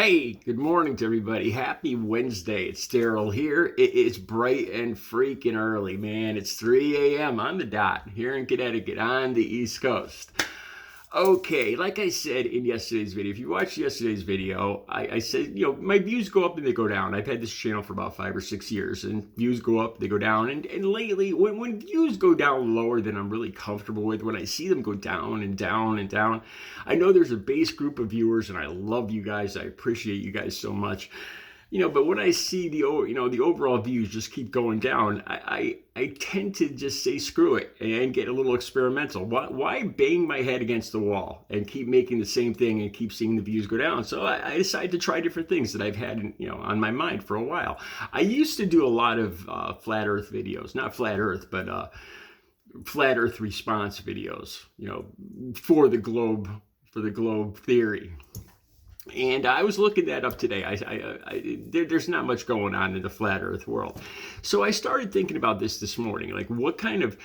Hey, good morning to everybody. Happy Wednesday. It's Daryl here. It is bright and freaking early, man. It's 3 a.m. on the dot here in Connecticut on the East Coast. Okay, like I said in yesterday's video, if you watched yesterday's video, I said, my views go up and they go down. I've had this channel for about 5 or 6 years, and views go up, they go down. And lately, when views go down lower than I'm really comfortable with, when I see them go down and down and down, I know there's a base group of viewers, and I love you guys. I appreciate you guys so much. But when I see the overall views just keep going down, I tend to just say screw it and get a little experimental. Why bang my head against the wall and keep making the same thing and keep seeing the views go down? So I decided to try different things that I've had on my mind for a while. I used to do a lot of flat Earth videos, not flat Earth, but flat Earth response videos. For the globe theory. And I was looking that up today. There's not much going on in the flat Earth world. So I started thinking about this morning. Like, what kind of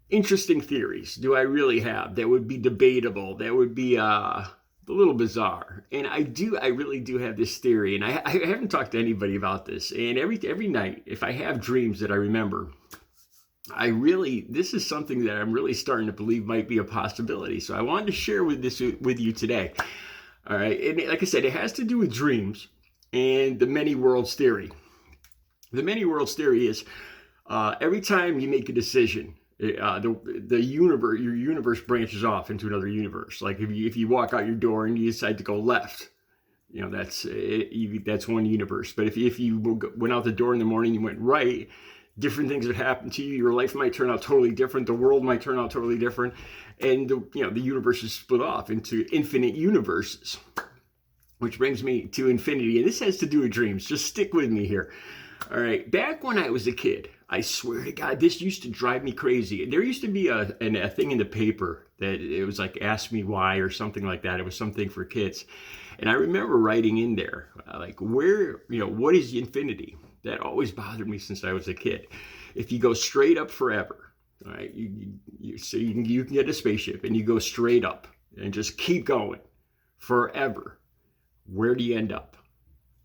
interesting theories do I really have that would be debatable, that would be a little bizarre? And I really do have this theory. And I haven't talked to anybody about this. And every night, if I have dreams that I remember, this is something that I'm really starting to believe might be a possibility. So I wanted to share with you today. All right, and like I said, it has to do with dreams and the many worlds theory. The many worlds theory is every time you make a decision, the universe, your universe branches off into another universe. Like if you walk out your door and you decide to go left, that's one universe. But if you went out the door in the morning, you went right, different things would happen to you. Your life might turn out totally different. The world might turn out totally different. And the universe is split off into infinite universes, which brings me to infinity. And this has to do with dreams. Just stick with me here. All right. Back when I was a kid, I swear to God, this used to drive me crazy. There used to be a thing in the paper that it was like, ask me why or something like that. It was something for kids. And I remember writing in there, like, what is infinity? That always bothered me since I was a kid. If you go straight up forever, all right, so you can get a spaceship and you go straight up and just keep going forever. Where do you end up?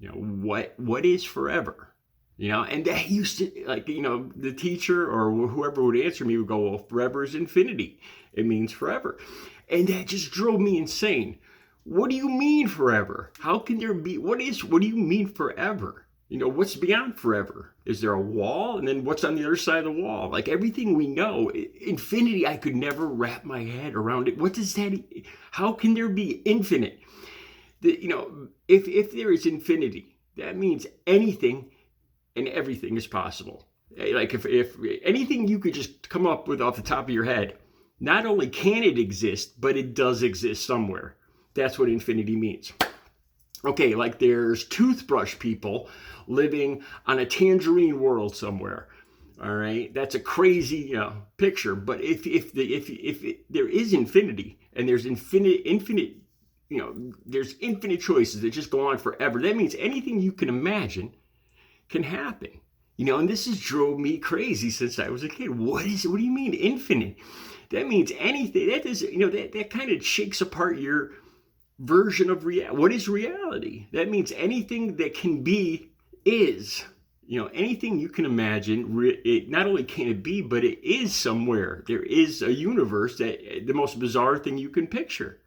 What is forever? And that used to, like, the teacher or whoever would answer me would go, well, forever is infinity. It means forever. And that just drove me insane. What do you mean forever? How can there be, what do you mean forever? What's beyond forever? Is there a wall? And then what's on the other side of the wall? Like everything we know, infinity, I could never wrap my head around it. What does that, how can there be infinite? If there is infinity, that means anything and everything is possible. Like if anything you could just come up with off the top of your head, not only can it exist, but it does exist somewhere. That's what infinity means. Okay, like there's toothbrush people living on a tangerine world somewhere. All right, that's a crazy picture. But if there is infinity and there's infinite, there's infinite choices that just go on forever. That means anything you can imagine can happen. And this has drove me crazy since I was a kid. What do you mean infinite? That means anything. That is, that kind of shakes apart your version of reality. What is reality? That means anything that can be is. Anything you can imagine, it not only can it be, but it is somewhere. There is a universe that the most bizarre thing you can picture.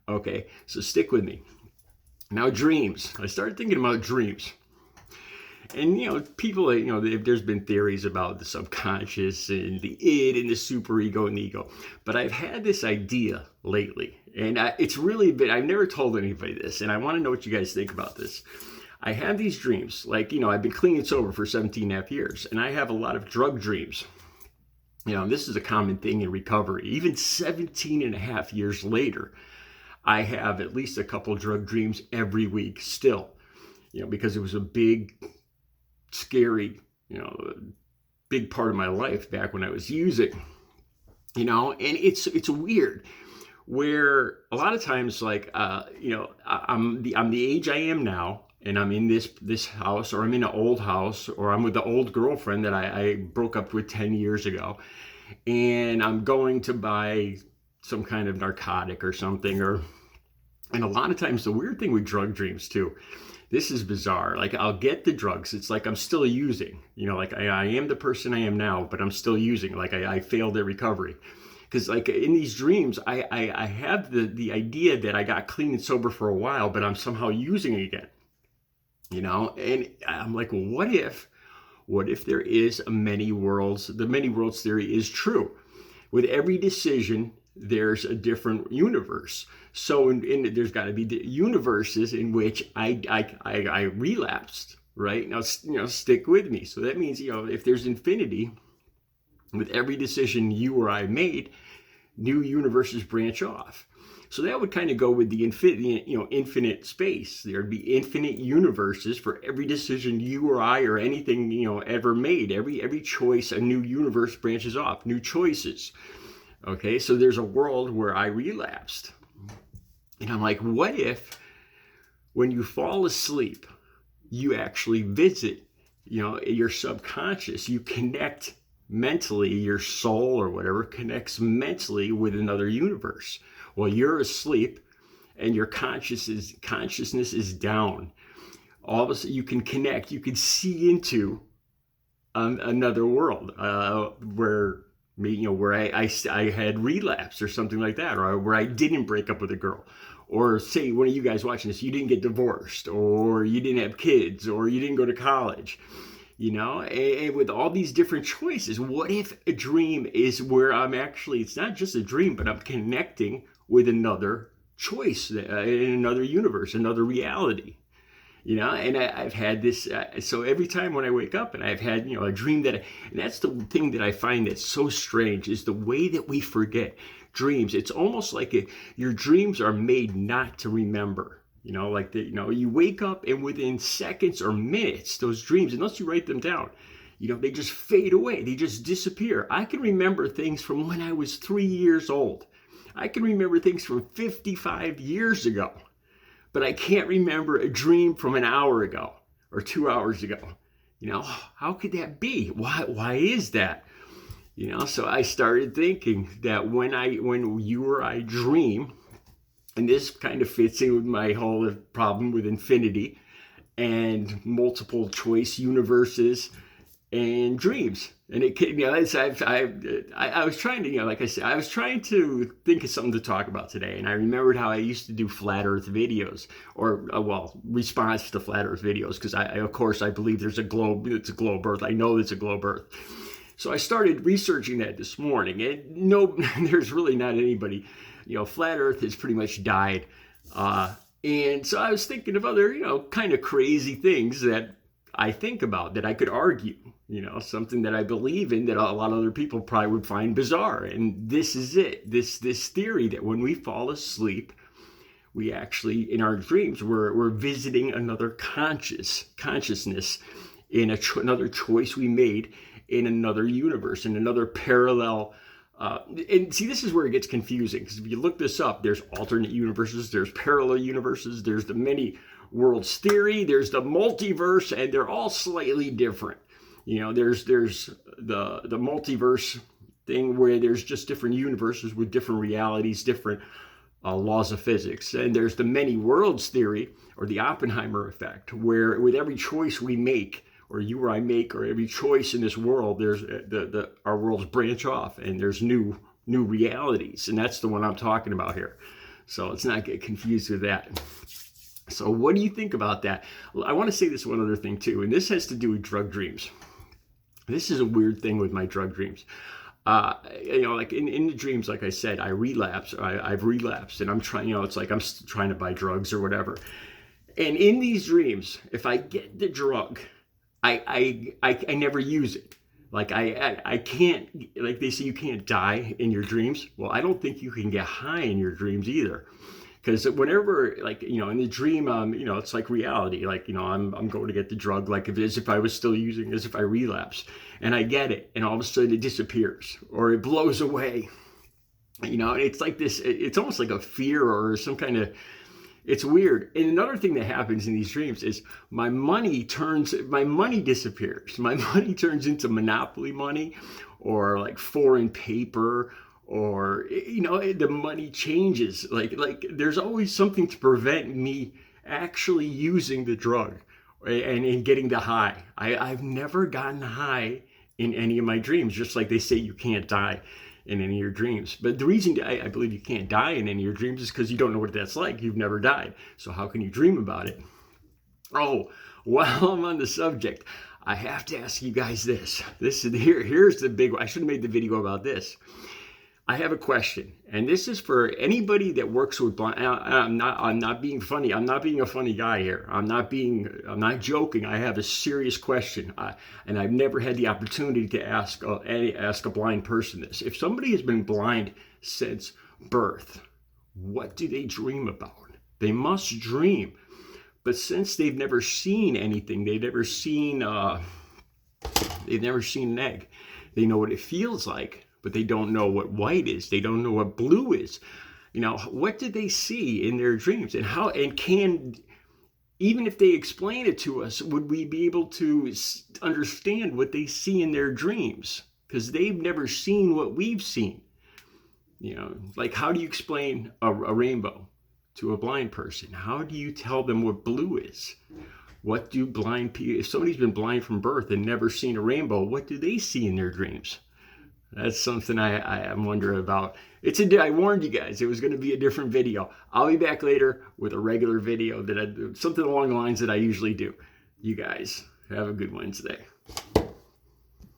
Okay, so stick with me. Now, dreams. I started thinking about dreams. And, people, there's been theories about the subconscious and the id and the superego and the ego. But I've had this idea lately. And it's really been, I've never told anybody this. And I want to know what you guys think about this. I have these dreams. Like, I've been clean and sober for 17 and a half years. And I have a lot of drug dreams. This is a common thing in recovery. Even 17 and a half years later, I have at least a couple drug dreams every week still. Because it was a big, scary, big part of my life back when I was using, and it's weird where a lot of times, like, I'm the age I am now, and I'm in this house, or I'm in an old house, or I'm with the old girlfriend that I broke up with 10 years ago, and I'm going to buy some kind of narcotic or something, or And a lot of times, the weird thing with drug dreams too, this is bizarre. Like I'll get the drugs. It's like I'm still using, like I am the person I am now, but I'm still using. Like I failed at recovery. Because like in these dreams, I have the idea that I got clean and sober for a while, but I'm somehow using it again. And I'm like, well, what if there is the many worlds theory is true? With every decision, there's a different universe. So there's got to be universes in which I relapsed, right? Now, stick with me. So that means, if there's infinity, with every decision you or I made, new universes branch off. So that would kind of go with the infinite space. There'd be infinite universes for every decision you or I or anything, ever made. Every choice, a new universe branches off, new choices. Okay, so there's a world where I relapsed. And I'm like, what if when you fall asleep, you actually visit, your subconscious, you connect mentally, your soul or whatever connects mentally with another universe. Well, you're asleep and your consciousness is down. All of a sudden you can connect, you can see into another world where I had relapse or something like that, or where I didn't break up with a girl. Or say one of you guys watching this, you didn't get divorced, or you didn't have kids, or you didn't go to college. And with all these different choices, what if a dream is where it's not just a dream, but I'm connecting with another choice in another universe, another reality, and I've had this. So every time when I wake up and I've had, a dream and that's the thing that I find that's so strange is the way that we forget dreams. It's almost like your dreams are made not to remember. You wake up and within seconds or minutes, those dreams, unless you write them down, they just fade away. They just disappear. I can remember things from when I was 3 years old. I can remember things from 55 years ago, but I can't remember a dream from an hour ago or 2 hours ago. How could that be? Why is that? So I started thinking that when you or I dream, and this kind of fits in with my whole problem with infinity and multiple choice universes and dreams. And I was trying to, like I said, I was trying to think of something to talk about today. And I remembered how I used to do flat earth videos or, response to flat earth videos. Because of course, I believe there's a globe, it's a globe earth. I know it's a globe earth. So I started researching that this morning. And there's really not anybody, flat earth has pretty much died. And so I was thinking of other, kind of crazy things that I think about that I could argue, something that I believe in that a lot of other people probably would find bizarre. And this is it, this theory that when we fall asleep, we actually, in our dreams, we're visiting another consciousness in another choice we made in another universe, in another parallel. And see, this is where it gets confusing, because if you look this up, there's alternate universes, there's parallel universes, there's the many worlds theory, there's the multiverse, and they're all slightly different. There's the multiverse thing where there's just different universes with different realities, different laws of physics. And there's the many worlds theory, or the Oppenheimer effect, where with every choice we make, or you or I make, or every choice in this world, there's our worlds branch off, and there's new realities, and that's the one I'm talking about here. So let's not get confused with that. So what do you think about that? I want to say this one other thing too, and this has to do with drug dreams. This is a weird thing with my drug dreams. Like in the dreams, like I said, I've relapsed, and I'm trying. It's like I'm trying to buy drugs or whatever. And in these dreams, if I get the drug, I never use it. Like I can't, like they say you can't die in your dreams. Well, I don't think you can get high in your dreams either. Because whenever, like, in the dream, it's like reality. Like, I'm going to get the drug, like as if I was still using, as if I relapse. And I get it, and all of a sudden it disappears, or it blows away. It's like this, it's almost like a fear or some kind of, it's weird. And another thing that happens in these dreams is my money disappears. My money turns into Monopoly money, or like foreign paper, or the money changes. Like there's always something to prevent me actually using the drug and getting the high. I've never gotten high in any of my dreams, just like they say you can't die in any of your dreams. But the reason I believe you can't die in any of your dreams is because you don't know what that's like. You've never died. So how can you dream about it? Oh, while I'm on the subject, I have to ask you guys this. Here's the big one. I should have made the video about this. I have a question, and this is for anybody that works with blind. I'm not being funny. I'm not being a funny guy here. I'm not joking. I have a serious question, and I've never had the opportunity to ask a blind person this. If somebody has been blind since birth, what do they dream about? They must dream, but since they've never seen anything, they've never seen an egg. They know what it feels like, but they don't know what white is. They don't know what blue is. What do they see in their dreams? And even if they explain it to us, would we be able to understand what they see in their dreams? Because they've never seen what we've seen. Like, how do you explain a rainbow to a blind person? How do you tell them what blue is? What do blind people, if somebody's been blind from birth and never seen a rainbow, what do they see in their dreams? That's something I'm wondering about. I warned you guys it was going to be a different video. I'll be back later with a regular video something along the lines that I usually do. You guys have a good Wednesday.